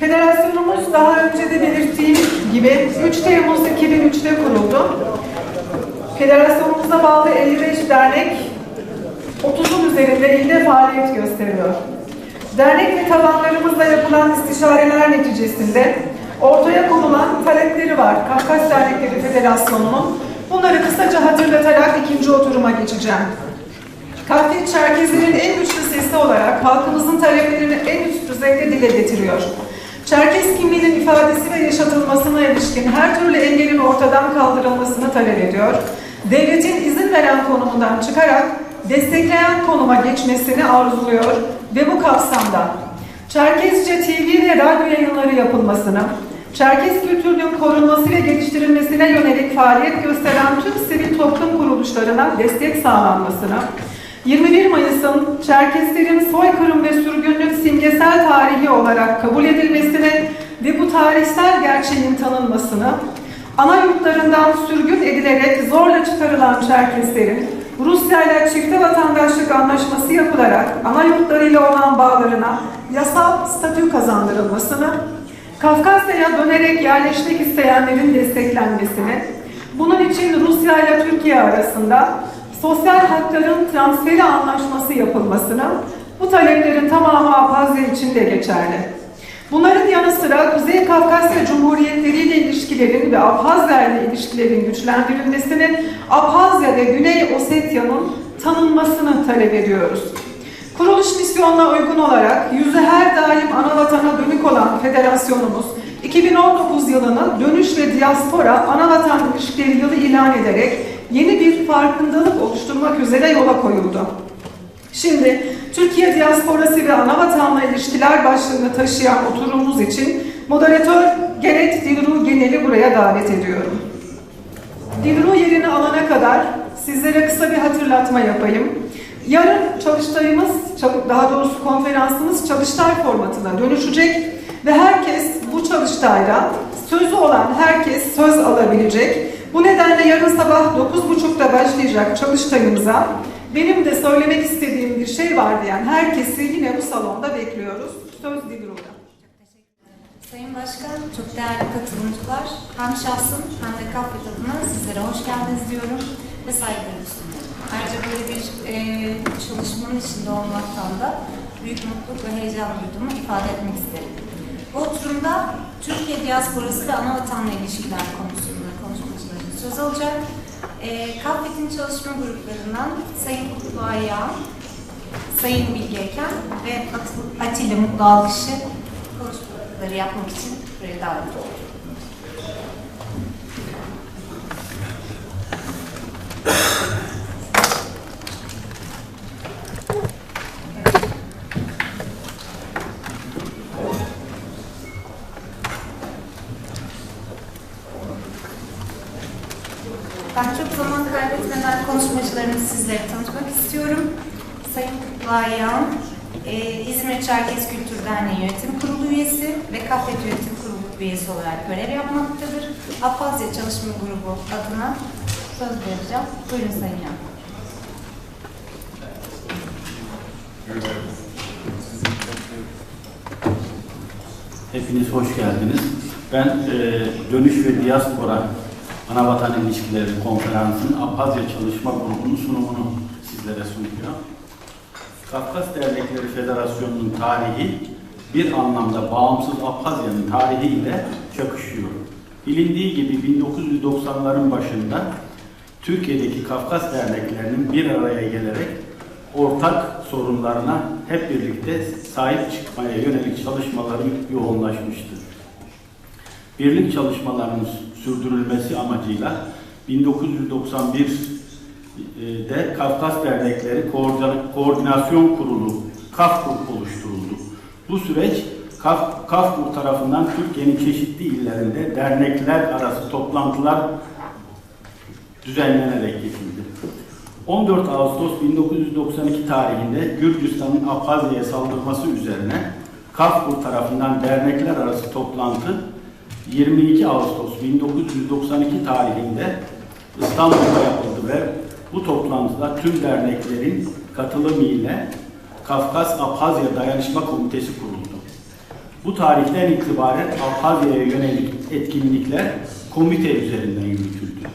Federasyonumuz daha önce de belirttiğim gibi 3 Temmuz 2003'te kuruldu. Federasyonumuza bağlı 55 dernek 30'un üzerinde ilde faaliyet gösteriyor. Dernek ve tabanlarımızla yapılan istişareler neticesinde ortaya konulan talepleri var Kafkas Dernekleri Federasyonu'nun. Bunları kısaca hatırlatarak ikinci oturuma geçeceğim. Kafkas Çerkezlerin en güçlü sesi olarak halkımızın taleplerini en üst düzeyde dile getiriyor. Çerkez kimliğinin ifadesi ve yaşatılmasına ilişkin her türlü engelin ortadan kaldırılmasını talep ediyor. Devletin izin veren konumundan çıkarak destekleyen konuma geçmesini arzuluyor ve bu kapsamda Çerkezce TV ve radyo yayınları yapılmasını, Çerkez kültürünün korunması ve geliştirilmesine yönelik faaliyet gösteren tüm sivil toplum kuruluşlarına destek sağlanmasını, 21 Mayıs'ın Çerkeslerin soykırım ve sürgünlük simgesel tarihi olarak kabul edilmesini ve bu tarihsel gerçeğin tanınmasını, ana yurtlarından sürgün edilerek zorla çıkarılan Çerkeslerin Rusya ile çifte vatandaşlık anlaşması yapılarak ana yurtlarıyla olan bağlarına yasal statü kazandırılmasını, Kafkasya'ya dönerek yerleşmek isteyenlerin desteklenmesini, bunun için Rusya ile Türkiye arasında sosyal hakların transferi anlaşması yapılmasını, bu taleplerin tamamı Abhazya için de geçerli. Bunların yanı sıra Kuzey Kafkasya Cumhuriyetleri ile ilişkilerin ve Abhazya ile ilişkilerin güçlendirilmesini, Abhazya ve Güney Osetya'nın tanınmasını talep ediyoruz. Kuruluş misyonuna uygun olarak yüzü her daim anavatana dönük olan federasyonumuz, 2019 yılını dönüş ve diaspora anavatan ilişkileri yılı ilan ederek yeni bir farkındalık oluşturmak üzere yola koyuldu. Şimdi Türkiye diasporası ve anavatanla ilişkiler başlığını taşıyan oturumumuz için moderatör Genet Dilru Genel'i buraya davet ediyorum. Dilru yerini alana kadar sizlere kısa bir hatırlatma yapayım. Yarın çalıştayımız, daha doğrusu konferansımız çalıştay formatına dönüşecek ve herkes bu çalıştayda, sözü olan herkes söz alabilecek. Bu nedenle yarın sabah 9.30'da başlayacak çalıştayımıza benim de söylemek istediğim bir şey var diyen herkesi yine bu salonda bekliyoruz. Söz Dilru'da. Sayın Başkan, çok değerli katılımcılar, hem şahsım hem de Kafkas adına sizlere hoş geldiniz diyorum ve saygılarımı sunuyorum. Ayrıca böyle bir çalışmanın içinde olmaktan da büyük mutluluk ve heyecan duyduğumu ifade etmek isterim. Bu oturumda Türkiye diasporası ve anavatanla ilişkiler konusunda konuşmacıların söz alacak. Kafkas'ın çalışma gruplarından Sayın Kutlu Ayağan, Sayın Bilge Eken ve Atilla Mutlu Alkış'ı konuşmaları yapmak için buraya davet oldu. Ben çok zaman kaybetmeden konuşmacılarımı sizlere tanıtmak istiyorum. Sayın Kutlu Ayağan, İzmir Çerkez Kültür Derneği Yönetim Kurulu üyesi ve Kafkas Yönetim Kurulu üyesi olarak görev yapmaktadır. Abhazya Çalışma Grubu adına söz vereceğim. Buyurun Sayın Ayağan. Hepiniz hoş geldiniz. Ben Dönüş ve Diaspora Anavatan İlişkileri Konferansı'nın Abhazya Çalışma Grubu'nun sunumunu sizlere sunuyor. Kafkas Dernekleri Federasyonu'nun tarihi bir anlamda bağımsız Abhazya'nın tarihiyle çakışıyor. Bilindiği gibi 1990'ların başında Türkiye'deki Kafkas derneklerinin bir araya gelerek ortak sorunlarına hep birlikte sahip çıkmaya yönelik çalışmaları yoğunlaşmıştır. Birlik çalışmalarının sürdürülmesi amacıyla 1991'de Kafkas Dernekleri Koordinasyon Kurulu, KAFKUR oluşturuldu. Bu süreç KAFKUR tarafından Türkiye'nin çeşitli illerinde dernekler arası toplantılar düzenlenerek yapıldı. 14 Ağustos 1992 tarihinde Gürcistan'ın Abhazya'ya saldırması üzerine KAFKUR tarafından dernekler arası toplantı 22 Ağustos 1992 tarihinde İstanbul'da yapıldı ve bu toplantıda tüm derneklerin katılımı ile Kafkas Abhazya Dayanışma Komitesi kuruldu. Bu tarihten itibaren Abhazya'ya yönelik etkinlikler komite üzerinden yürütüldü.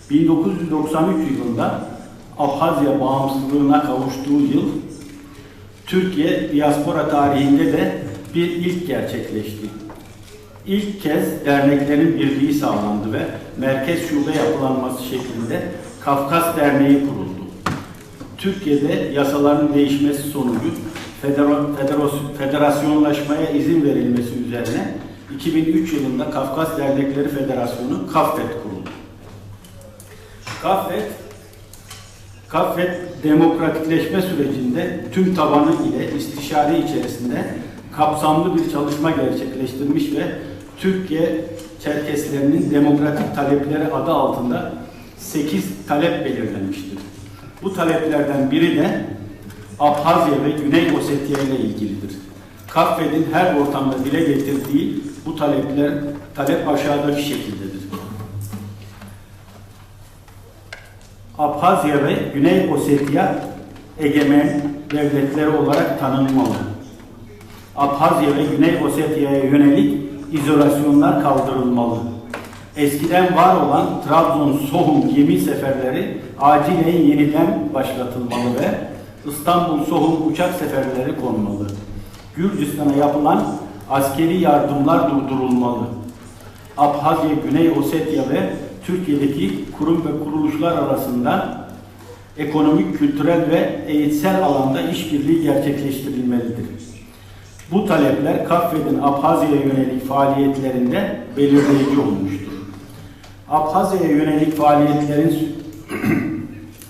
1993 yılında Abhazya bağımsızlığına kavuştuğu yıl, Türkiye diaspora tarihinde de bir ilk gerçekleşti. İlk kez derneklerin birliği sağlandı ve merkez şube yapılanması şeklinde Kafkas Derneği kuruldu. Türkiye'de yasaların değişmesi sonucu federasyonlaşmaya izin verilmesi üzerine 2003 yılında Kafkas Dernekleri Federasyonu KAFFET kuruldu. KAFFET demokratikleşme sürecinde tüm tabanı ile istişare içerisinde kapsamlı bir çalışma gerçekleştirmiş ve Türkiye Çerkeslerinin demokratik talepleri adı altında 8 talep belirlenmiştir. Bu taleplerden biri de Abhazya ve Güney Ossetya ile ilgilidir. KAFFET'in her ortamda dile getirdiği bu talep aşağıdaki şekildedir. Abhazya ve Güney Ossetya egemen devletleri olarak tanınmalı. Abhazya ve Güney Ossetya'ya yönelik izolasyonlar kaldırılmalı. Eskiden var olan Trabzon-Sohum gemi seferleri acilen yeniden başlatılmalı ve İstanbul-Sohum uçak seferleri konmalı. Gürcistan'a yapılan askeri yardımlar durdurulmalı. Abhazya, Güney Ossetya ve Türkiye'deki kurum ve kuruluşlar arasında ekonomik, kültürel ve eğitsel alanda işbirliği gerçekleştirilmelidir. Bu talepler KAFFET'in Abhazya'ya yönelik faaliyetlerinde belirleyici olmuştur. Abhazya'ya yönelik faaliyetlerin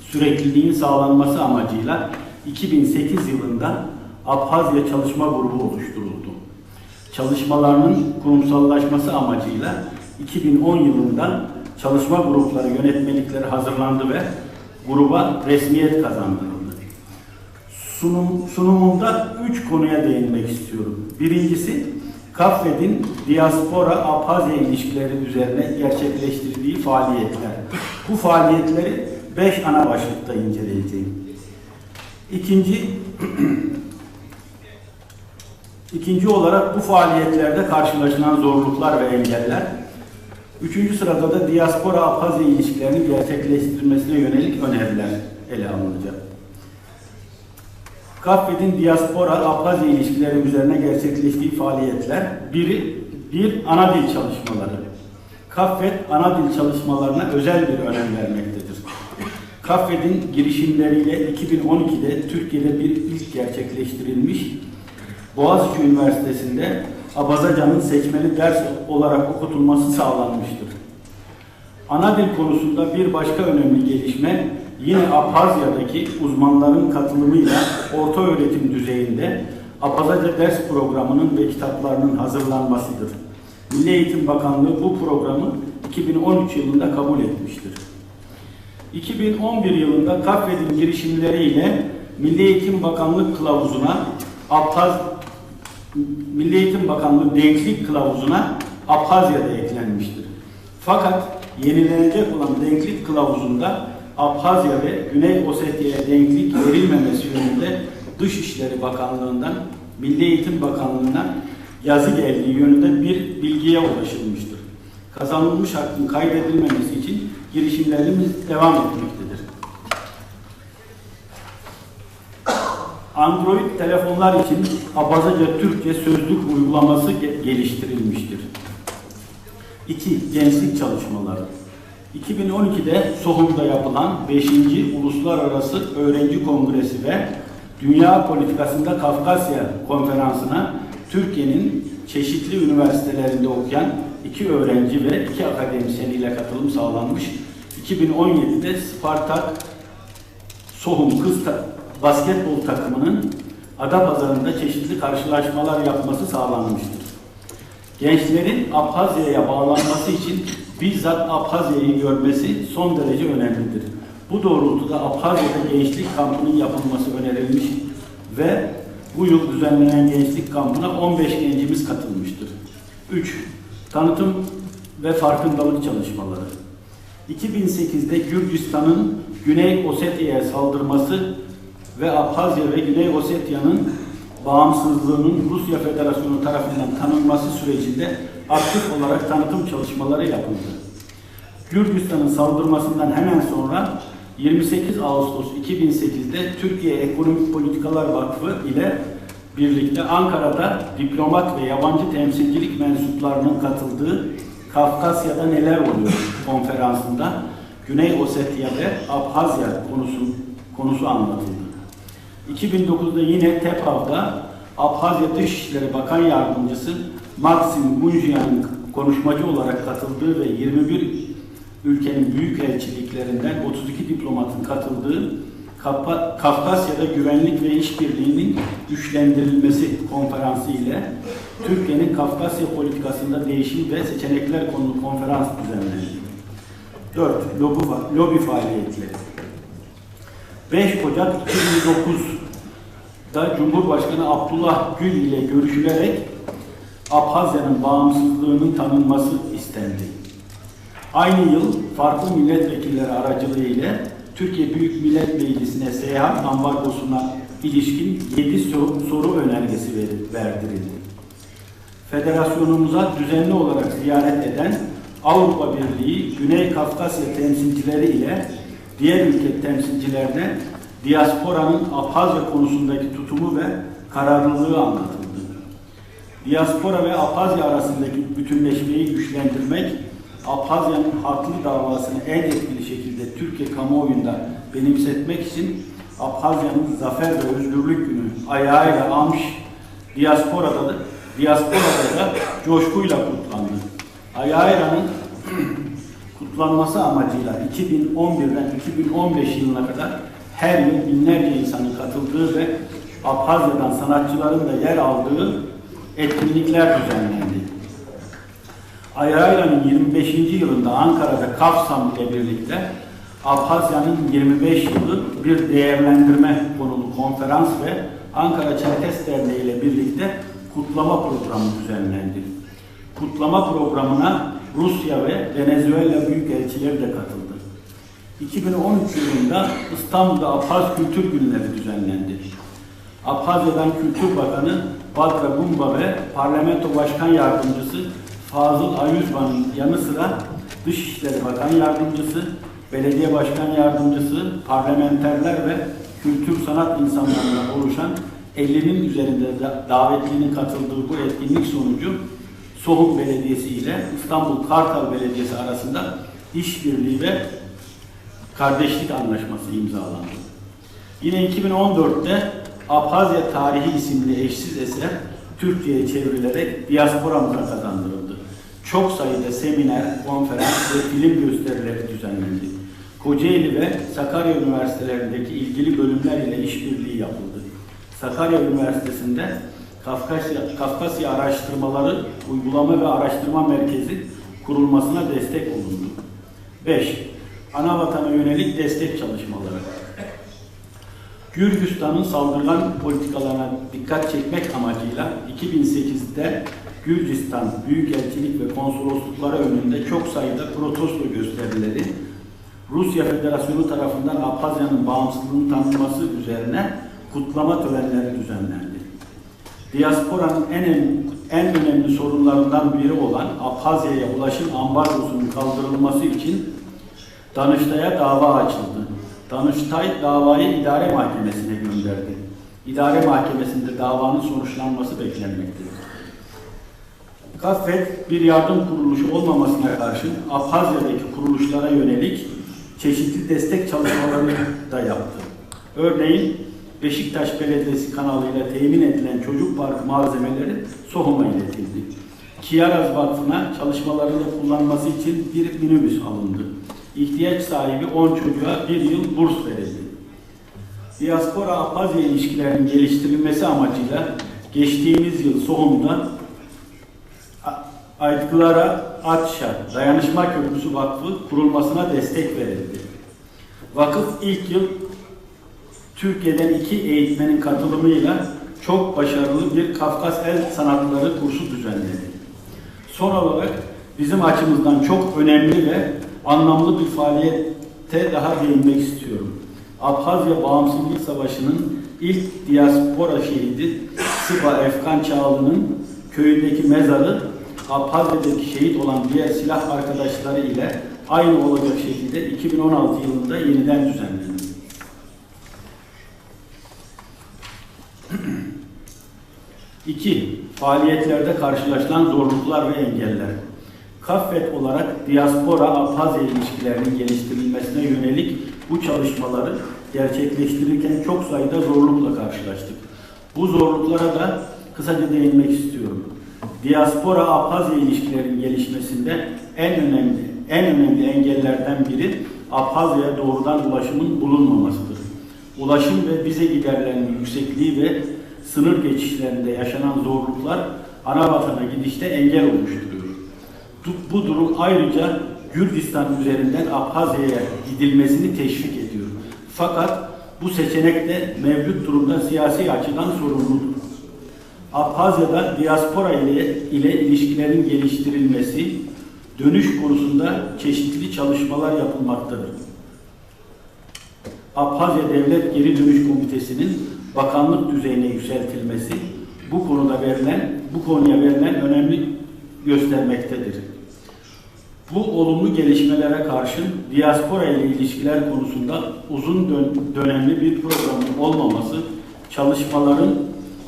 sürekliliğin sağlanması amacıyla 2008 yılında Abhazya Çalışma Grubu oluşturuldu. Çalışmalarının kurumsallaşması amacıyla 2010 yılında çalışma grupları yönetmelikleri hazırlandı ve gruba resmiyet kazandırıldı. Sunumumda 3 konuya değinmek istiyorum. Birincisi, KAFFET'in diaspora Abhazya ilişkileri üzerine gerçekleştirdiği faaliyetler. Bu faaliyetleri 5 ana başlıkta inceleyeceğim. İkinci olarak bu faaliyetlerde karşılaşılan zorluklar ve engeller. Üçüncü sırada da diaspora Abhazya ilişkilerini gerçekleştirmesine yönelik öneriler ele alınacak. KAFFET'in diaspora Abhazya ilişkileri üzerine gerçekleştiği faaliyetler. Bir ana dil çalışmaları. KAFFET ana dil çalışmalarına özel bir önem vermektedir. KAFFET'in girişimleriyle 2012'de Türkiye'de bir ilk gerçekleştirilmiş, Boğaziçi Üniversitesi'nde Abazacanın seçmeli ders olarak okutulması sağlanmıştır. Ana dil konusunda bir başka önemli gelişme, yine Abhazya'daki uzmanların katılımıyla orta öğretim düzeyinde Abazaca ders programının ve kitaplarının hazırlanmasıdır. Milli Eğitim Bakanlığı bu programı 2013 yılında kabul etmiştir. 2011 yılında KAFFET'in girişimleriyle Milli Eğitim Bakanlığı Kılavuzu'na Milli Eğitim Bakanlığı Denklik Kılavuzu'na Abhazya'da eklenmiştir. Fakat yenilenecek olan Denklik Kılavuzu'nda Abhazya ve Güney Ossetya'ya denklik verilmemesi yönünde Dışişleri Bakanlığı'ndan Milli Eğitim Bakanlığı'na yazı geldiği yönünde bir bilgiye ulaşılmıştır. Kazanılmış hakkın kaybedilmemesi için girişimlerimiz devam etmektedir. Android telefonlar için Abazaca Türkçe sözlük uygulaması geliştirilmiştir. 2. Gençlik çalışmaları. 2012'de Sohum'da yapılan 5. Uluslararası Öğrenci Kongresi ve Dünya Politikasında Kafkasya Konferansı'na Türkiye'nin çeşitli üniversitelerinde okuyan 2 öğrenci ve 2 akademisyen ile katılım sağlanmış. 2017'de Spartak Sohum Kız Basketbol takımının Adapazarı'nda çeşitli karşılaşmalar yapması sağlanmıştır. Gençlerin Abhazya'ya bağlanması için bizzat Abhazya'yı görmesi son derece önemlidir. Bu doğrultuda Abhazya'da gençlik kampının yapılması önerilmiş ve bu yıl düzenlenen gençlik kampına 15 gencimiz katılmıştır. 3. Tanıtım ve farkındalık çalışmaları. 2008'de Gürcistan'ın Güney Ossetya'ya saldırması ve Abhazya ve Güney Ossetya'nın bağımsızlığının Rusya Federasyonu tarafından tanınması sürecinde aktif olarak tanıtım çalışmaları yapıldı. Gürcistan'ın saldırmasından hemen sonra 28 Ağustos 2008'de Türkiye Ekonomik Politikalar Vakfı ile birlikte Ankara'da diplomat ve yabancı temsilcilik mensuplarının katıldığı Kafkasya'da Neler Oluyor konferansında Güney Ossetya ve Abhazya konusu anlatıldı. 2009'da yine Tepav'da Abhazya Dışişleri Bakan Yardımcısı Maxim Gunjian'ın konuşmacı olarak katıldığı ve 21 ülkenin büyükelçiliklerinden 32 diplomatın katıldığı Kafkasya'da güvenlik ve işbirliğinin güçlendirilmesi konferansı ile Türkiye'nin Kafkasya politikasında değişim ve seçenekler konulu konferans düzenlendi. 4. Lobi faaliyetleri. 5 Ocak 2009'da Cumhurbaşkanı Abdullah Gül ile görüşülerek Abhazya'nın bağımsızlığının tanınması istendi. Aynı yıl farklı milletvekilleri aracılığıyla Türkiye Büyük Millet Meclisi'ne seyahat ambargosuna ilişkin 7 soru önergesi verdirildi. Federasyonumuza düzenli olarak ziyaret eden Avrupa Birliği, Güney Kafkasya temsilcileri ile diğer ülke temsilcilerine diasporanın Abhazya konusundaki tutumu ve kararlılığı anlatıldı. Diaspora ve Abhazya arasındaki bütünleşmeyi güçlendirmek, Abhazya'nın haklı davasını en etkili şekilde Türkiye kamuoyunda benimsetmek için Abhazya'nın Zafer ve Özgürlük Günü ayağıyla almış diasporada da coşkuyla kutlandı. Ayayra'nın kutlanması amacıyla 2011'den 2015 yılına kadar her yıl binlerce insanın katıldığı ve Abhazya'dan sanatçıların da yer aldığı etkinlikler düzenlendi. Ayayra'nın 25. yılında Ankara'da Kafsam ile birlikte Abhazya'nın 25 yılı bir değerlendirme konulu konferans ve Ankara Çerkes Derneği ile birlikte kutlama programı düzenlendi. Kutlama programına Rusya ve Venezuela büyükelçileri de katıldı. 2013 yılında İstanbul'da Abhaz Kültür Günleri düzenlendi. Abhazya'dan Kültür Bakanı Badra Gumba ve Parlamento Başkan Yardımcısı Fazıl Ayuzban'ın yanı sıra Dışişleri Bakan Yardımcısı, Belediye Başkan Yardımcısı, parlamenterler ve kültür sanat insanlarından oluşan 50'nin üzerinde davetlinin katıldığı bu etkinlik sonucu Soğuk Belediyesi ile İstanbul Kartal Belediyesi arasında işbirliği ve kardeşlik anlaşması imzalandı. Yine 2014'te Abhazya Tarihi isimli eşsiz eser Türkçe'ye çevrilerek diasporamıza kazandırıldı. Çok sayıda seminer, konferans ve film gösterileri düzenlendi. Kocaeli ve Sakarya Üniversitelerindeki ilgili bölümler ile işbirliği yapıldı. Sakarya Üniversitesi'nde Kafkasya Araştırmaları Uygulama ve Araştırma Merkezi kurulmasına destek olundu. 5. Anavatana yönelik destek çalışmaları. Gürcistan'ın saldırgan politikalarına dikkat çekmek amacıyla 2008'de Gürcistan Büyükelçilik ve Konsoloslukları önünde çok sayıda protesto gösterileri Rusya Federasyonu tarafından Abhazya'nın bağımsızlığının tanınması üzerine kutlama törenleri düzenlendi. Diasporanın en önemli sorunlarından biri olan Abhazya'ya ulaşım ambargosunun kaldırılması için Danıştay'a dava açıldı. Danıştay davayı idare mahkemesine gönderdi. İdare mahkemesinde davanın sonuçlanması beklenmektedir. Kaffet bir yardım kuruluşu olmamasına karşın Abhazya'daki kuruluşlara yönelik çeşitli destek çalışmaları da yaptı. Örneğin Beşiktaş Belediyesi kanalıyla temin edilen çocuk parkı malzemeleri Sohum'a iletildi. Kiyaraz Vakfı'na çalışmalarında kullanması için bir minibüs alındı. İhtiyaç sahibi 10 çocuğa bir yıl burs verildi. Diaspora Abhazya ilişkilerinin geliştirilmesi amacıyla geçtiğimiz yıl Sohum'da Aytkılara Atşa Dayanışma Köprüsü Vakfı kurulmasına destek verildi. Vakıf ilk yıl Türkiye'den 2 eğitmenin katılımıyla çok başarılı bir Kafkas El Sanatları kursu düzenledi. Son olarak bizim açımızdan çok önemli ve anlamlı bir faaliyete daha değinmek istiyorum. Abhazya Bağımsızlık Savaşı'nın ilk diaspora şehidi Sıba Efkan Çağlı'nın köyündeki mezarı Abhazya'daki şehit olan diğer silah arkadaşları ile aynı olacak şekilde 2016 yılında yeniden düzenlendi. 2. Faaliyetlerde karşılaşılan zorluklar ve engeller. Kaffet olarak diaspora-Abhazya ilişkilerinin geliştirilmesine yönelik bu çalışmaları gerçekleştirirken çok sayıda zorlukla karşılaştık. Bu zorluklara da kısaca değinmek istiyorum. Diaspora-Abhazya ilişkilerinin gelişmesinde en önemli engellerden biri Abhazya'ya doğrudan ulaşımın bulunmamasıdır. Ulaşım ve vize giderlerinin yüksekliği ve sınır geçişlerinde yaşanan zorluklar ana vatana gidişte engel oluşturuyor. Bu durum ayrıca Gürcistan üzerinden Abhazya'ya gidilmesini teşvik ediyor. Fakat bu seçenek de mevcut durumda siyasi açıdan sorumludur. Abhazya'da diaspora ile ilişkilerin geliştirilmesi, dönüş konusunda çeşitli çalışmalar yapılmaktadır. Abhazya Devlet Geri Dönüş Komitesi'nin bakanlık düzeyine yükseltilmesi bu konuya verilen önemi göstermektedir. Bu olumlu gelişmelere karşın diaspora ile ilişkiler konusunda uzun dönemli bir programın olmaması çalışmaların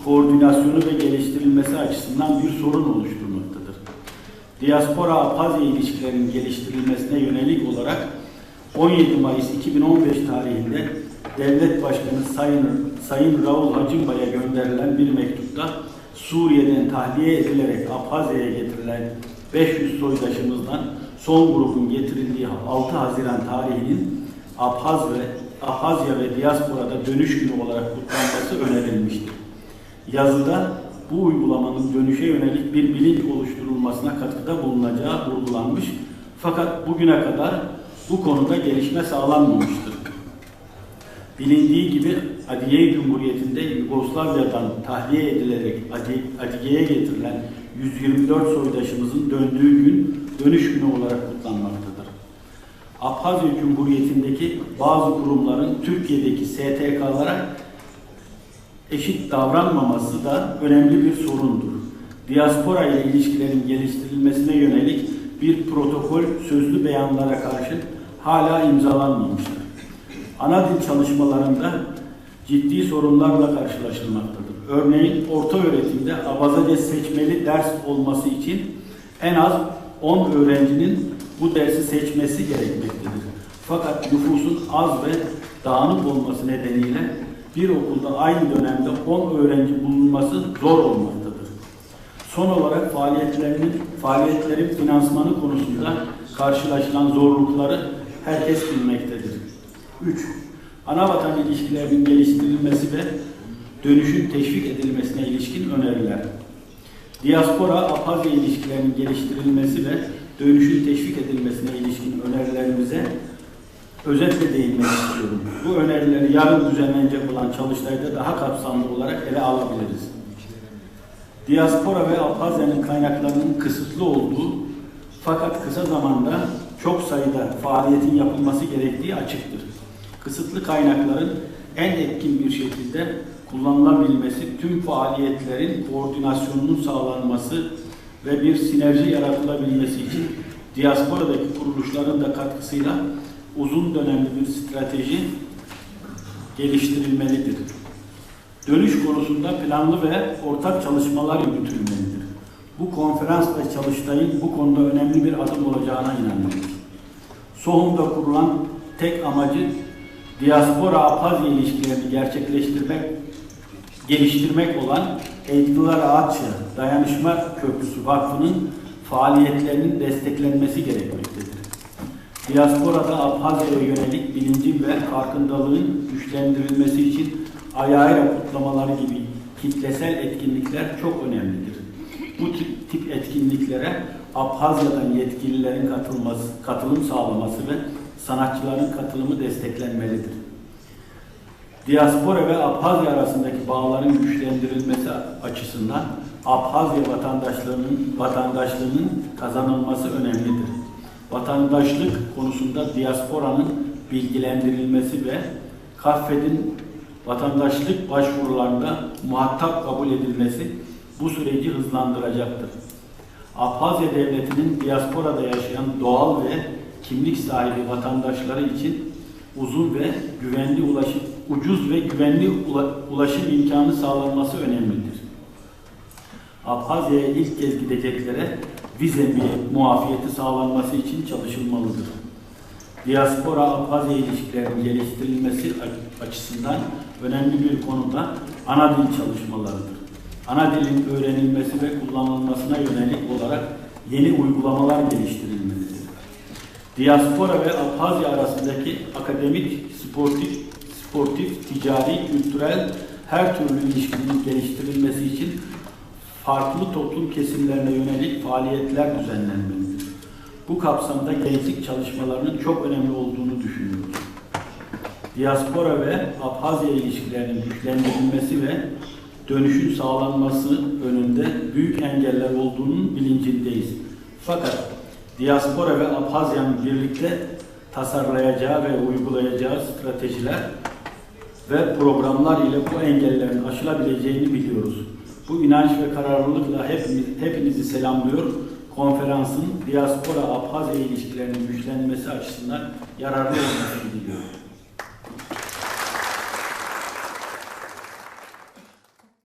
koordinasyonu ve geliştirilmesi açısından bir sorun oluşturmaktadır. Diaspora-Abhazya ilişkilerinin geliştirilmesine yönelik olarak 17 Mayıs 2015 tarihinde Devlet Başkanı Sayın Raul Hacımbay'a gönderilen bir mektupta Suriye'den tahliye edilerek Abhazya'ya getirilen 500 soydaşımızdan son grubun getirildiği 6 Haziran tarihinin Abhazya ve diasporada dönüş günü olarak kutlanması önerilmiştir. Yazıda bu uygulamanın dönüşe yönelik bir bilinç oluşturulmasına katkıda bulunacağı vurgulanmış, fakat bugüne kadar bu konuda gelişme sağlanmamıştır. Bilindiği gibi Adiye Cumhuriyeti'nde Yugoslavya'dan tahliye edilerek Adiye'ye getirilen 124 soydaşımızın döndüğü gün dönüş günü olarak kutlanmaktadır. Abhazya Cumhuriyeti'ndeki bazı kurumların Türkiye'deki STK'lara eşit davranmaması da önemli bir sorundur. Diaspora ile ilişkilerin geliştirilmesine yönelik bir protokol sözlü beyanlara karşı hala imzalanmamıştır. Ana dil çalışmalarında ciddi sorunlarla karşılaşılmaktadır. Örneğin orta öğretimde Abazaca seçmeli ders olması için en az 10 öğrencinin bu dersi seçmesi gerekmektedir. Fakat nüfusun az ve dağınık olması nedeniyle bir okulda aynı dönemde 10 öğrenci bulunması zor olmaktadır. Son olarak faaliyetlerin finansmanı konusunda karşılaşılan zorlukları herkes bilmektedir. 3. Anavatan ilişkilerinin geliştirilmesi ve dönüşün teşvik edilmesine ilişkin öneriler. Diaspora-Abhazya ilişkilerinin geliştirilmesi ve dönüşün teşvik edilmesine ilişkin önerilerimize özetle değinmek istiyorum. Bu önerileri yarın düzenlenecek olan çalıştayda daha kapsamlı olarak ele alabiliriz. Diaspora ve Abhazya'nın kaynaklarının kısıtlı olduğu fakat kısa zamanda çok sayıda faaliyetin yapılması gerektiği açıktır. Kısıtlı kaynakların en etkin bir şekilde kullanılabilmesi, tüm faaliyetlerin koordinasyonunun sağlanması ve bir sinerji yaratılabilmesi için diasporadaki kuruluşların da katkısıyla uzun dönemli bir strateji geliştirilmelidir. Dönüş konusunda planlı ve ortak çalışmalar yürütülmelidir. Bu konferans ve çalıştayın bu konuda önemli bir adım olacağına inanıyoruz. SOHUM'da kurulan tek amacı diaspora-Abhazya ilişkilerini geliştirmek olan Eğitimler Ağaçya Dayanışma Köprüsü Vakfı'nın faaliyetlerinin desteklenmesi gerekmektedir. Diasporada Abhazya'ya yönelik bilincin ve farkındalığın güçlendirilmesi için ayağıyla kutlamaları gibi kitlesel etkinlikler çok önemlidir. Bu tip etkinliklere Abhazya'dan yetkililerin katılım sağlaması ve sanatçıların katılımı desteklenmelidir. Diaspora ve Abhazya arasındaki bağların güçlendirilmesi açısından Abhazya vatandaşlığının kazanılması önemlidir. Vatandaşlık konusunda diasporanın bilgilendirilmesi ve Kaffet'in vatandaşlık başvurularında muhatap kabul edilmesi bu süreci hızlandıracaktır. Abhazya Devleti'nin diasporada yaşayan doğal ve kimlik sahibi vatandaşları için ucuz ve güvenli ulaşım imkanı sağlanması önemlidir. Abhazya'ya ilk kez gideceklere vize muafiyeti sağlanması için çalışılmalıdır. Diaspora-Abhazya ilişkilerinin geliştirilmesi açısından önemli bir konu da ana dil çalışmalarıdır. Ana dilin öğrenilmesi ve kullanılmasına yönelik olarak yeni uygulamalar geliştirilmelidir. Diaspora ve Abhazya arasındaki akademik, sportif, ticari, kültürel her türlü ilişkinin geliştirilmesi için farklı toplum kesimlerine yönelik faaliyetler düzenlenmelidir. Bu kapsamda gençlik çalışmalarının çok önemli olduğunu düşünüyoruz. Diaspora ve Abhazya ilişkilerinin güçlendirilmesi ve dönüşün sağlanması önünde büyük engeller olduğunun bilincindeyiz. Fakat diaspora ve Abhazya'nın birlikte tasarlayacağı ve uygulayacağı stratejiler ve programlar ile bu engellerin aşılabileceğini biliyoruz. Bu inanç ve kararlılıkla hepinizi selamlıyor. Konferansın diaspora-Abhazya ilişkilerinin güçlenmesi açısından yararlı olmasını diliyorum.